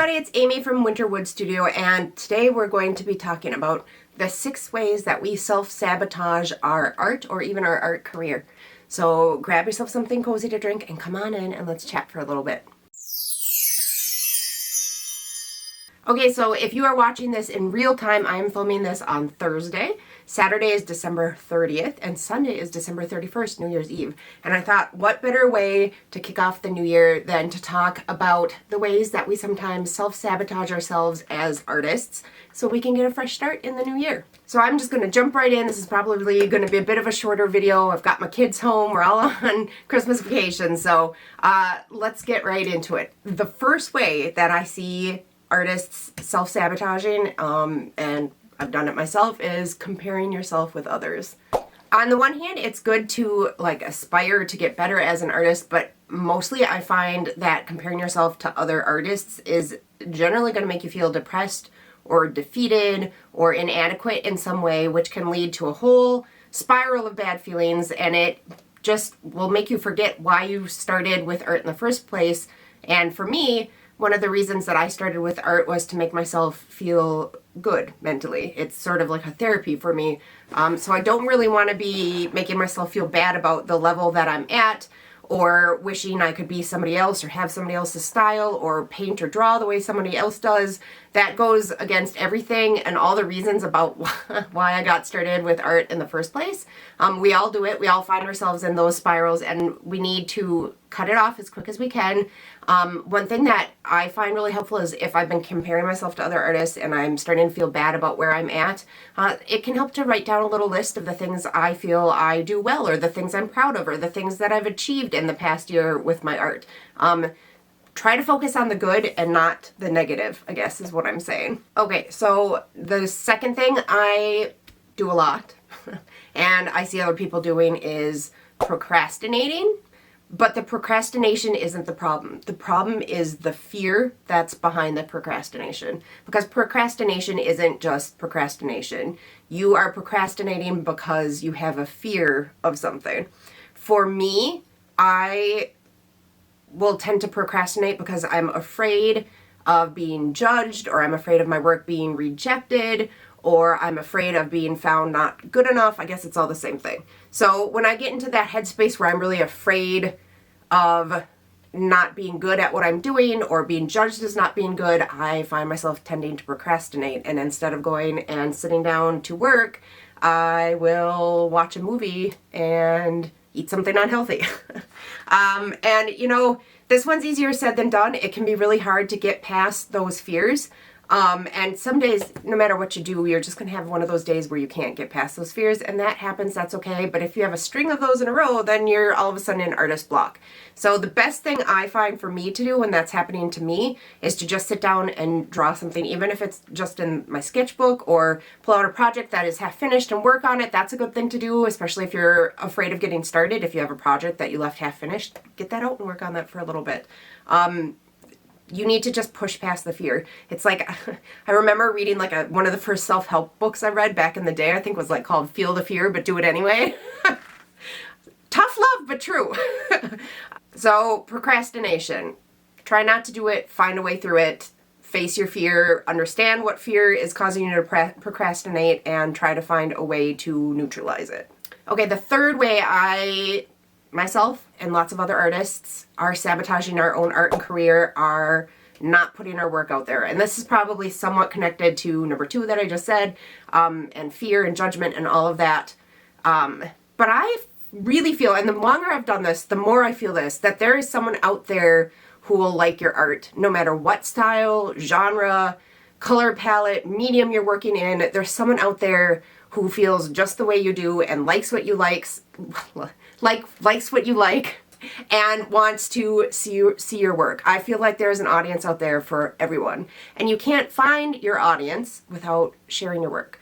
everybody, it's Amy from Northwoods Studio, and today we're going to be talking about the 6 ways that we self-sabotage our art or even our art career. So grab yourself something cozy to drink and come on in and let's chat for a little bit. Okay, so if you are watching this in real time, I am filming this on Thursday. Saturday is December 30th, and Sunday is December 31st, New Year's Eve. And I thought, what better way to kick off the new year than to talk about the ways that we sometimes self-sabotage ourselves as artists so we can get a fresh start in the new year. So I'm just going to jump right in. This is probably going to be a bit of a shorter video. I've got my kids home. We're all on Christmas vacation, so let's get right into it. The first way that I see artists self-sabotaging, and I've done it myself, is comparing yourself with others. On the one hand, it's good to aspire to get better as an artist, but mostly I find that comparing yourself to other artists is generally going to make you feel depressed or defeated or inadequate in some way, which can lead to a whole spiral of bad feelings, and it just will make you forget why you started with art in the first place. And for me, one of the reasons that I started with art was to make myself feel good mentally. It's sort of like a therapy for me. So I don't really want to be making myself feel bad about the level that I'm at, or wishing I could be somebody else or have somebody else's style or paint or draw the way somebody else does. That goes against everything and all the reasons about why I got started with art in the first place. We all do it. We all find ourselves in those spirals, and we need to cut it off as quick as we can. One thing that I find really helpful is if I've been comparing myself to other artists and I'm starting to feel bad about where I'm at, it can help to write down a little list of the things I feel I do well, or the things I'm proud of, or the things that I've achieved in the past year with my art. Try to focus on the good and not the negative, I guess is what I'm saying. Okay, so the second thing I do a lot, and I see other people doing, is procrastinating. But the procrastination isn't the problem. The problem is the fear that's behind the procrastination. Because procrastination isn't just procrastination. You are procrastinating because you have a fear of something. For me, I will tend to procrastinate because I'm afraid of being judged, or I'm afraid of my work being rejected, or I'm afraid of being found not good enough. I guess it's all the same thing. So when I get into that headspace where I'm really afraid of not being good at what I'm doing or being judged as not being good, I find myself tending to procrastinate. And instead of going and sitting down to work, I will watch a movie and eat something unhealthy. And you know, this one's easier said than done. It can be really hard to get past those fears. And some days, no matter what you do, you're just going to have one of those days where you can't get past those fears, and that happens, that's okay. But if you have a string of those in a row, then you're all of a sudden in artist block. So the best thing I find for me to do when that's happening to me is to just sit down and draw something, even if it's just in my sketchbook, or pull out a project that is half finished and work on it. That's a good thing to do, especially if you're afraid of getting started. If you have a project that you left half finished, get that out and work on that for a little bit. You need to just push past the fear. It's like, I remember reading one of the first self-help books I read back in the day, I think was called Feel the Fear, but Do It Anyway. Tough love, but true. So procrastination. Try not to do it, find a way through it, face your fear, understand what fear is causing you to procrastinate, and try to find a way to neutralize it. Okay, the third way myself and lots of other artists are sabotaging our own art and career are not putting our work out there. And this is probably somewhat connected to number 2 that I just said, and fear and judgment and all of that. But I really feel, and the longer I've done this, the more I feel this, that there is someone out there who will like your art, no matter what style, genre, color palette, medium you're working in. There's someone out there who feels just the way you do and likes what you likes what you like, and wants to see your work. I feel like there's an audience out there for everyone, and you can't find your audience without sharing your work.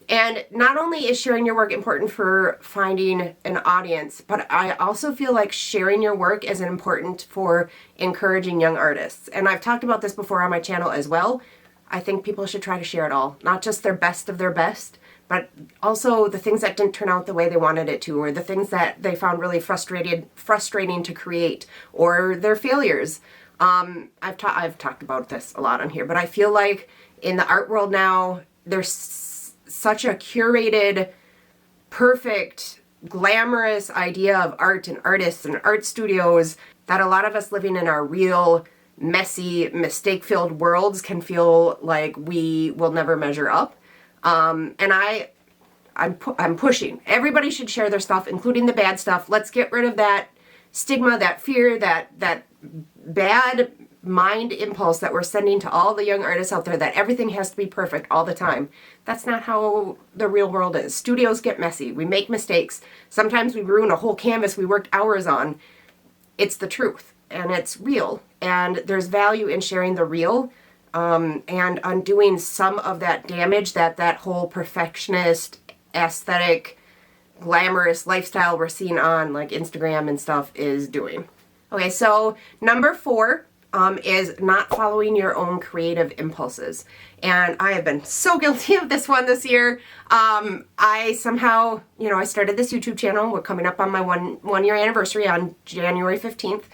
And not only is sharing your work important for finding an audience, but I also feel like sharing your work is important for encouraging young artists. And I've talked about this before on my channel as well. I think people should try to share it all, not just their best of their best, but also the things that didn't turn out the way they wanted it to, or the things that they found really frustrating to create, or their failures. I've talked about this a lot on here, but I feel like in the art world now, there's such a curated, perfect, glamorous idea of art and artists and art studios that a lot of us living in our real, messy, mistake-filled worlds can feel like we will never measure up. And I'm pushing. Everybody should share their stuff, including the bad stuff. Let's get rid of that stigma, that fear, that bad mind impulse that we're sending to all the young artists out there that everything has to be perfect all the time. That's not how the real world is. Studios get messy. We make mistakes. Sometimes we ruin a whole canvas we worked hours on. It's the truth, and it's real, and there's value in sharing the real, and undoing some of that damage that whole perfectionist, aesthetic, glamorous lifestyle we're seeing on like Instagram and stuff is doing. Okay, so number 4 is not following your own creative impulses. And I have been so guilty of this one this year. I somehow, I started this YouTube channel. We're coming up on my one year anniversary on January 15th.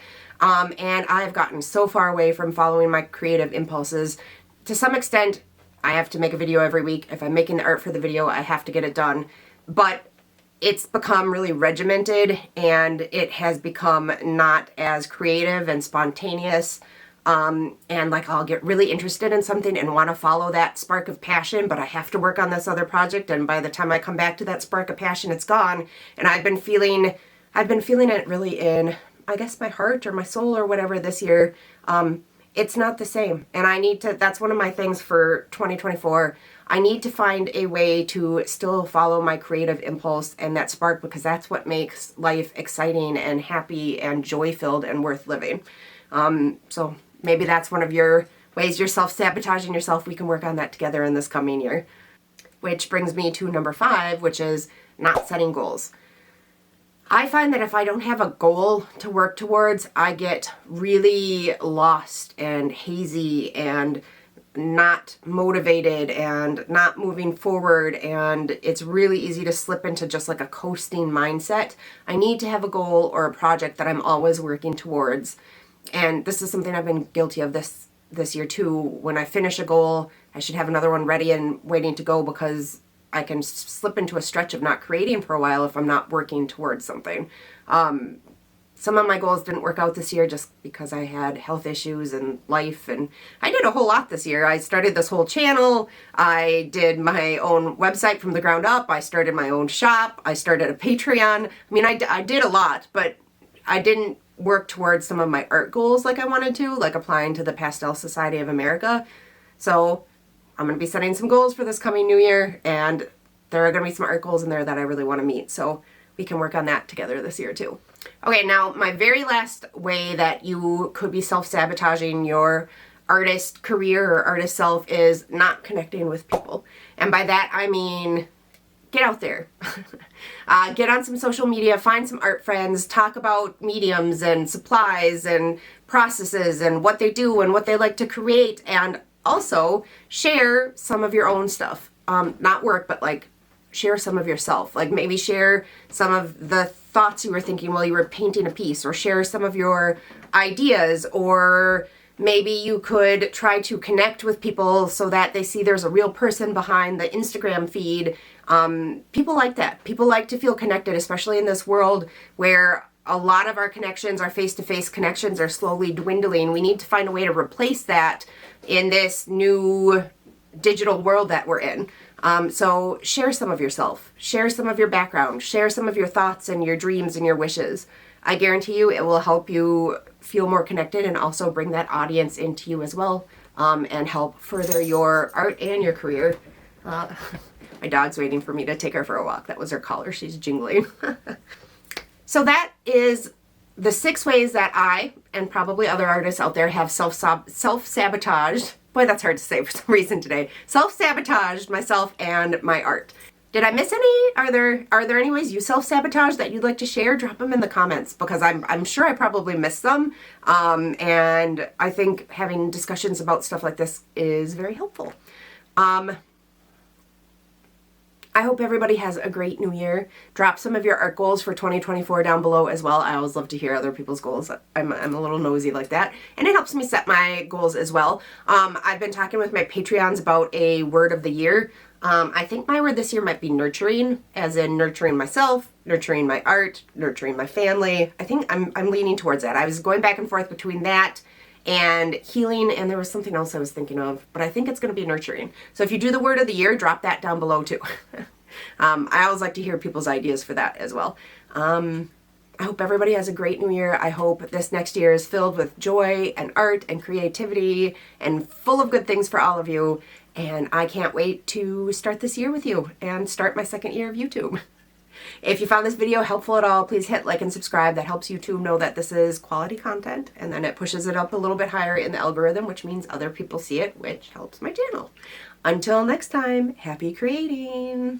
And I've gotten so far away from following my creative impulses. To some extent, I have to make a video every week. If I'm making the art for the video, I have to get it done. But it's become really regimented, and it has become not as creative and spontaneous. And like I'll get really interested in something and want to follow that spark of passion, but I have to work on this other project, and by the time I come back to that spark of passion, it's gone. And I've been feeling it really in, I guess, my heart or my soul or whatever this year. It's not the same. And that's one of my things for 2024. I need to find a way to still follow my creative impulse and that spark, because that's what makes life exciting and happy and joy-filled and worth living. So maybe that's one of your ways you're self-sabotaging yourself. We can work on that together in this coming year. Which brings me to number 5, which is not setting goals. I find that if I don't have a goal to work towards, I get really lost and hazy and not motivated and not moving forward, and it's really easy to slip into just like a coasting mindset. I need to have a goal or a project that I'm always working towards, and this is something I've been guilty of this year too. When I finish a goal, I should have another one ready and waiting to go, because I can slip into a stretch of not creating for a while if I'm not working towards something. Some of my goals didn't work out this year just because I had health issues and life, and I did a whole lot this year. I started this whole channel. I did my own website from the ground up. I started my own shop. I started a Patreon. I mean, I did a lot, but I didn't work towards some of my art goals like I wanted to, like applying to the Pastel Society of America. So I'm going to be setting some goals for this coming new year, and there are going to be some art goals in there that I really want to meet. So we can work on that together this year too. Okay, now my very last way that you could be self-sabotaging your artist career or artist self is not connecting with people. And by that I mean, get out there. Get on some social media, find some art friends, talk about mediums and supplies and processes and what they do and what they like to create, and also share some of your own stuff. Not work, but like share some of yourself. Like maybe share some of the thoughts you were thinking while you were painting a piece, or share some of your ideas, or maybe you could try to connect with people so that they see there's a real person behind the Instagram feed. People like that. People like to feel connected, especially in this world where a lot of our connections, our face-to-face connections, are slowly dwindling. We need to find a way to replace that in this new digital world that we're in. So share some of yourself, share some of your background, share some of your thoughts and your dreams and your wishes. I guarantee you it will help you feel more connected and also bring that audience into you as well, and help further your art and your career. My dog's waiting for me to take her for a walk. That was her collar. She's jingling. So that is the 6 ways that I, and probably other artists out there, have self-sabotaged. Boy, that's hard to say for some reason today. Self-sabotaged myself and my art. Did I miss any? Are there any ways you self-sabotage that you'd like to share? Drop them in the comments, because I'm sure I probably missed them. And I think having discussions about stuff like this is very helpful. I hope everybody has a great new year. Drop some of your art goals for 2024 down below as well. I always love to hear other people's goals. I'm a little nosy like that. And it helps me set my goals as well. I've been talking with my Patreons about a word of the year. I think my word this year might be nurturing, as in nurturing myself, nurturing my art, nurturing my family. I think I'm leaning towards that. I was going back and forth between that and healing, and there was something else I was thinking of, but I think it's going to be nurturing. So if you do the word of the year, drop that down below too. I always like to hear people's ideas for that as well. I hope everybody has a great new year. I hope this next year is filled with joy and art and creativity and full of good things for all of you. And I can't wait to start this year with you and start my second year of YouTube. If you found this video helpful at all, please hit like and subscribe. That helps YouTube know that this is quality content, and then it pushes it up a little bit higher in the algorithm, which means other people see it, which helps my channel. Until next time, happy creating!